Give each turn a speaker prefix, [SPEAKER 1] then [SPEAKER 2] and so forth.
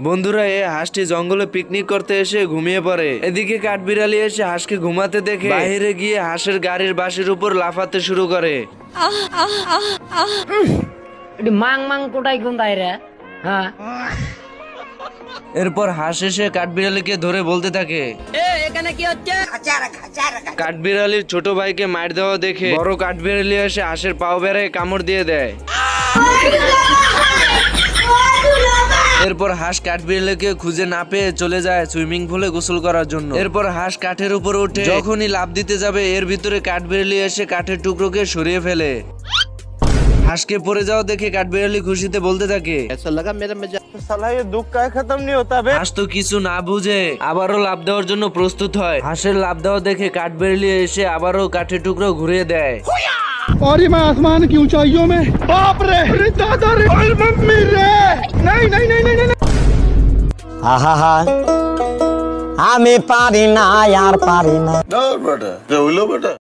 [SPEAKER 1] বন্ধুরা এই হাঁসটি জঙ্গলে পিকনিক করতে এসে ঘুমিয়ে পড়ে। এদিকে কাঠবিড়ালি এসে হাঁসকে ঘুমাতে দেখে বাইরে গিয়ে হাঁসের গাড়ির বাঁশের উপর লাফাতে শুরু করে।
[SPEAKER 2] মাং মাং কোটাই কোনটাই রে? হ্যাঁ,
[SPEAKER 1] এরপর হাঁস এসে কাঠবিড়ালিকে ধরে বলতে থাকে।
[SPEAKER 2] এখানে কি হচ্ছে?
[SPEAKER 1] কাঠবিড়ালির ছোট ভাইকে মার দেওয়া দেখে বড় কাঠবিড়ালি এসে হাঁসের পাও বেড়ায় কামড় দিয়ে দেয়। এরপর হাঁস কাঠবিড়ালিকে খুঁজে না পেয়ে চলে যায় সুইমিং পুলে গোসল করার জন্য। এরপর হাঁস কাঠের উপর উঠে যখনই লাফ দিতে যাবে এর ভিতরে কাঠবিড়ালি এসে কাঠের টুকরোকে সরিয়ে ফেলে। হাঁসকে পড়ে যাওয়া দেখে কাঠবিড়ালি খুশিতে বলতে থাকে, হাঁস তো কিছু না বুঝে আবারও লাফ দেওয়ার জন্য প্রস্তুত হয়। হাঁসের লাফ দেওয়া দেখে কাঠবিড়ালি এসে আবারও কাঠের টুকরো ঘুরিয়ে দেয়।
[SPEAKER 3] और मैं आसमान की ऊंचाइयों में बाप रे दादा रे और मम्मी रे नहीं नहीं नहीं नहीं नहीं
[SPEAKER 4] আহা আমি পারি না আর পারি না
[SPEAKER 5] না বেটা হইলো বেটা